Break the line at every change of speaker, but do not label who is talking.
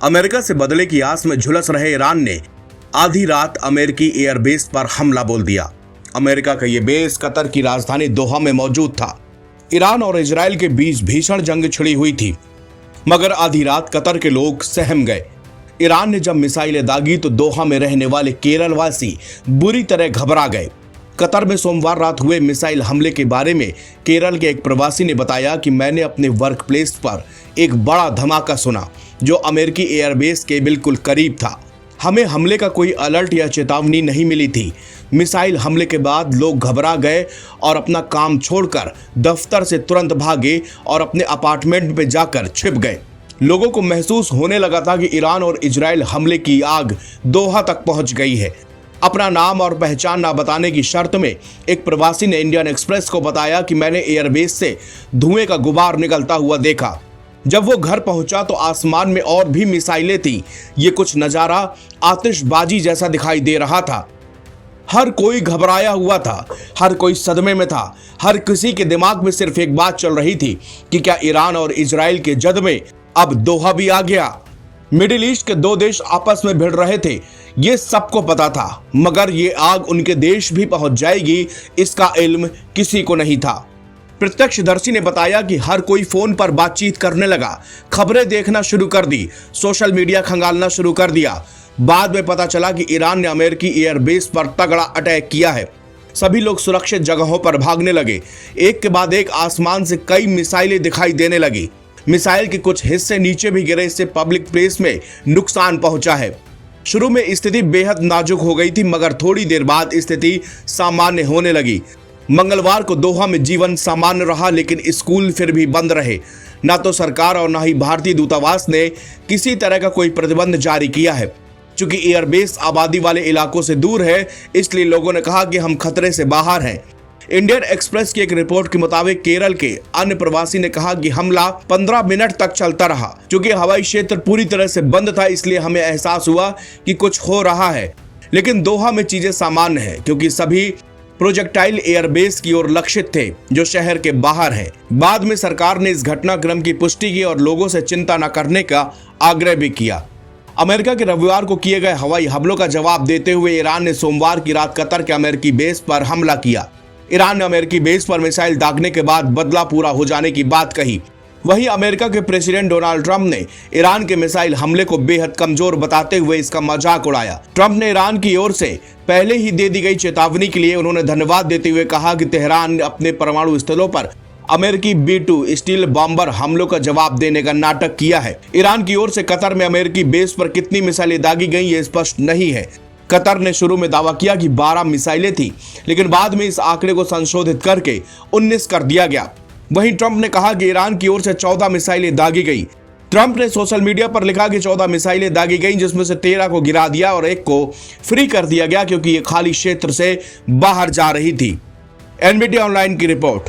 America से बदले की आस में झुलस रहे ईरान ने आधी रात अमेरिकी एयरबेस पर हमला बोल दिया। अमेरिका का यह बेस कतर की राजधानी दोहा में मौजूद था। ईरान और इजराइल के बीच भीषण जंग छिड़ी हुई थी, मगर आधी रात कतर के लोग सहम गए। ईरान ने जब मिसाइलें दागी तो दोहा में रहने वाले केरल वासी बुरी तरह घबरा गए। कतर में सोमवार रात हुए मिसाइल हमले के बारे में केरल के एक प्रवासी ने बताया कि मैंने अपने वर्क प्लेस पर एक बड़ा धमाका सुना जो अमेरिकी एयरबेस के बिल्कुल करीब था। हमें हमले का कोई अलर्ट या चेतावनी नहीं मिली थी। मिसाइल हमले के बाद लोग घबरा गए और अपना काम छोड़कर दफ्तर से तुरंत भागे और अपने अपार्टमेंट में जाकर छिप गए। लोगों को महसूस होने लगा था कि ईरान और इजराइल हमले की आग दोहा तक पहुंच गई है। अपना नाम और पहचान ना बताने की शर्त में एक प्रवासी ने इंडियन एक्सप्रेस को बताया कि मैंने एयरबेस से धुएं का गुबार निकलता हुआ देखा। जब वो घर पहुंचा तो आसमान में और भी मिसाइलें थी। ये कुछ नजारा आतिशबाजी जैसा दिखाई दे रहा था। हर कोई घबराया हुआ था, हर कोई सदमे में था। हर किसी के दिमाग में सिर्फ एक बात चल रही थी कि क्या ईरान और इजराइल के जद में अब दोहा भी आ गया। मिडिल ईस्ट के दो देश आपस में भिड़ रहे थे, ये सबको पता था, मगर ये आग उनके देश भी पहुंच जाएगी इसका इल्म किसी को नहीं था। प्रत्यक्षदर्शी ने बताया कि हर कोई फोन पर बातचीत करने लगा, खबरें देखना शुरू कर दी, सोशल मीडिया खंगालना शुरू कर दिया। बाद में पता चला कि ईरान ने अमेरिकी एयरबेस पर तगड़ा अटैक किया है। सभी लोग सुरक्षित जगहों पर भागने लगे। एक के बाद एक आसमान से कई मिसाइलें दिखाई देने लगी। मिसाइल के कुछ हिस्से नीचे भी गिरे, इससे पब्लिक प्लेस में नुकसान पहुंचा है। शुरू में स्थिति बेहद नाजुक हो गई थी, मगर थोड़ी देर बाद स्थिति सामान्य होने लगी। मंगलवार को दोहा में जीवन सामान्य रहा, लेकिन स्कूल फिर भी बंद रहे। ना तो सरकार और ना ही भारतीय दूतावास ने किसी तरह का कोई प्रतिबंध जारी किया है। चूंकि एयरबेस आबादी वाले इलाकों से दूर है, इसलिए लोगों ने कहा कि हम खतरे से बाहर हैं। इंडियन एक्सप्रेस की एक रिपोर्ट के मुताबिक केरल के अन्य प्रवासी ने कहा कि हमला 15 मिनट तक चलता रहा। क्योंकि हवाई क्षेत्र पूरी तरह से बंद था, इसलिए हमें एहसास हुआ कि कुछ हो रहा है। लेकिन दोहा में चीजें सामान्य है, क्योंकि सभी प्रोजेक्टाइल एयरबेस की ओर लक्षित थे जो शहर के बाहर है। बाद में सरकार ने इस घटनाक्रम की पुष्टि की और लोगों से चिंता न करने का आग्रह भी किया। अमेरिका के रविवार को किए गए हवाई हमलों का जवाब देते हुए ईरान ने सोमवार की रात कतर के अमेरिकी बेस पर हमला किया। ईरान ने अमेरिकी बेस पर मिसाइल दागने के बाद बदला पूरा हो जाने की बात कही। वहीं अमेरिका के प्रेसिडेंट डोनाल्ड ट्रंप ने ईरान के मिसाइल हमले को बेहद कमजोर बताते हुए इसका मजाक उड़ाया। ट्रंप ने ईरान की ओर से पहले ही दे दी गई चेतावनी के लिए उन्होंने धन्यवाद देते हुए कहा कि तेहरान ने अपने परमाणु स्थलों पर अमेरिकी B-2 स्टील बॉम्बर हमलों का जवाब देने का नाटक किया है। ईरान की ओर से कतर में अमेरिकी बेस पर कितनी मिसाइलें दागी गई ये स्पष्ट नहीं है। कतर ने शुरू में दावा किया कि 12 मिसाइलें थी, लेकिन बाद में इस आंकड़े को संशोधित करके 19 कर दिया गया। वहीं ट्रंप ने कहा कि ईरान की ओर से 14 मिसाइलें दागी गई। ट्रंप ने सोशल मीडिया पर लिखा कि 14 मिसाइलें दागी गई, जिसमें से 13 को गिरा दिया और एक को फ्री कर दिया गया क्योंकि ये खाली क्षेत्र से बाहर जा रही थी। NBT ऑनलाइन की रिपोर्ट।